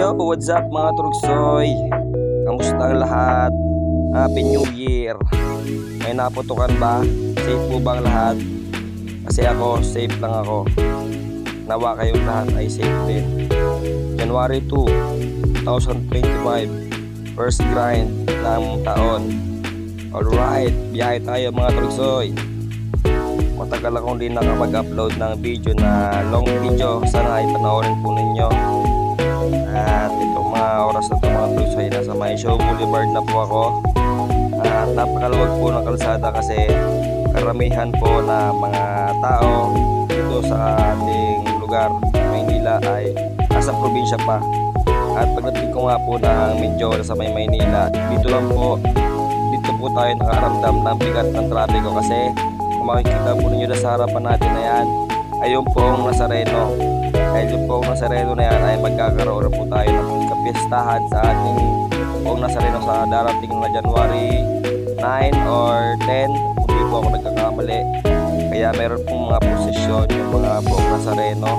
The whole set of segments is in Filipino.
Yo, what's up mga Turugsoy? Kamusta ang lahat? Happy New Year! May naputukan ba? Safe po ba ang lahat? Kasi ako, safe lang ako. Nawa kayong lahat ay safe din. January 2, 2025, first grind ng taon. Alright, biyahe tayo mga Turugsoy. Matagal akong din nakapag-upload ng video na long video. Sana ay panoorin po ninyo. At itong mga oras na ito mga Turugsoy, nasa May Show Boulevard na po ako. At napakaluwag po ng kalsada kasi karamihan po na mga tao dito sa ating lugar, Maynila, ay nasa probinsya pa. At pagdating ko nga po ng medyo sa may Maynila, dito po tayo nakaramdam ng bigat ng trapiko kasi kung makikita po ninyo sa harapan natin na yan, ayun po ang Nazareno. Dahil yung poong Nazareno na yan ay magkakaroon po tayo ng kapistahan sa ating poong Nazareno sa darating na January 9 or 10, hindi po ako nagkakamali. Kaya meron pong mga posisyon yung mga poong Nazareno.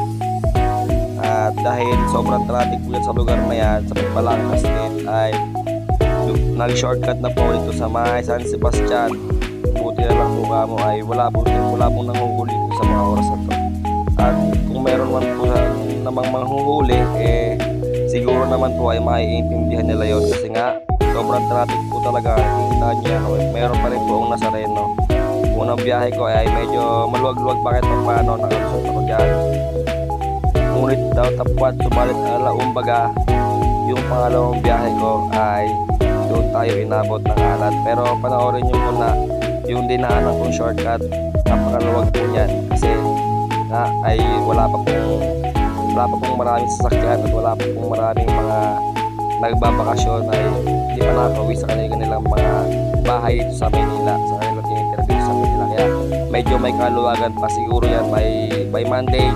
At dahil sobrang traffic po yan sa lugar na yan, sa Balangkas State, ay nag-shortcut na po dito sa may San Sebastian. Buti na lang po kamo ay wala pong nanguhuli sa mga oras na to. At kung meron man po namang manghuhuli, siguro naman po ay maiintindihan nila yon kasi nga sobrang traffic po talaga. Kita nyo yan, meron pa rin po ang Nazareno. Unang biyahe ko ay medyo maluwag-luwag bakit pa paano, nakalusot ako dyan. Ngunit daw tapwat, subalit alaumbaga, yung pangalawang biyahe ko ay doon tayo inabot ng alat. Pero panoorin nyo muna yung dinaanan kong shortcut, napakaluwag po yan kasi nga ay wala pa pong maraming sasakyan at wala pa pong maraming mga nagbabakasyon ay hindi pa nakakauwi sa kanilang mga bahay dito sa Maynila, sa kanilang tinitira dito sa Maynila. Kaya medyo may kaluwagan pa siguro yan by Monday.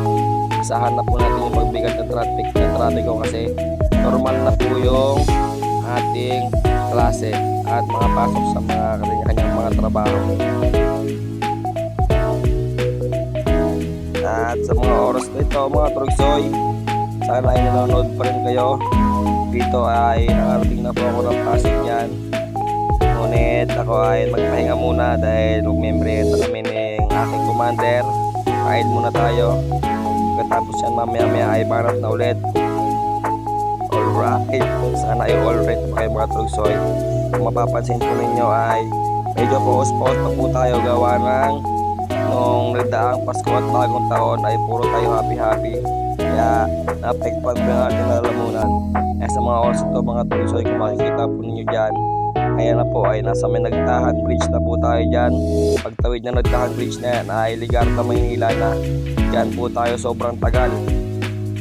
Asahan na po natin yung magbigat ng traffic kasi normal na po yung ating klase at mga pasok sa mga kanya-kanyang mga trabaho. At sa mga oras na ito mga Turugsoy, sana ay nanonood pa rin kayo. Dito ay nakarating na po ako ng Pasig yan. Ngunit ako ay magpahinga muna dahil magmembreta kami ng aking commander. Kain muna tayo. Pagkatapos yan mamaya ay barat na ulit. Alright, sana ay alright pa kayo mga Turugsoy. Kung mapapansin po ninyo ay medyo pause-pause pa po tayo gawa ng nung nagdaang Pasko at bagong taon ay puro tayo happy-happy. Kaya naapektuhan po yung ating lalamunan. Sa mga oras ito mga Turugsoy, kung makikita po ninyo dyan, ayan na po ay nasa may Nagtahan Bridge na po tayo dyan. Pagtawid ng Nagtahan Bridge na yan ay Ligarda, Maynila na. Dyan po tayo sobrang tagal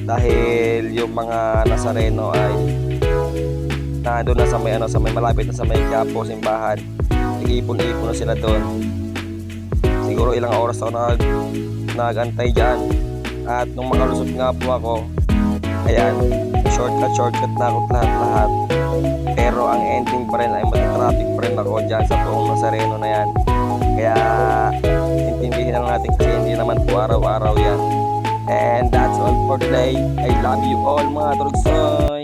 dahil yung mga Nazareno ay doon na sa may malapit na sa may Quiapo, simbahan. Nag-ipon-ipon na sila doon. Siguro ilang oras ako nag-antay dyan. At nung makalusot nga po ako, ayan, shortcut na ako lahat. Pero ang ending pa rin ay matatraffic pa rin ako dyan sa poong Nazareno na yan. Kaya intindihin lang natin kasi hindi naman po araw-araw yan. And that's all for today. I love you all mga Turugsoy.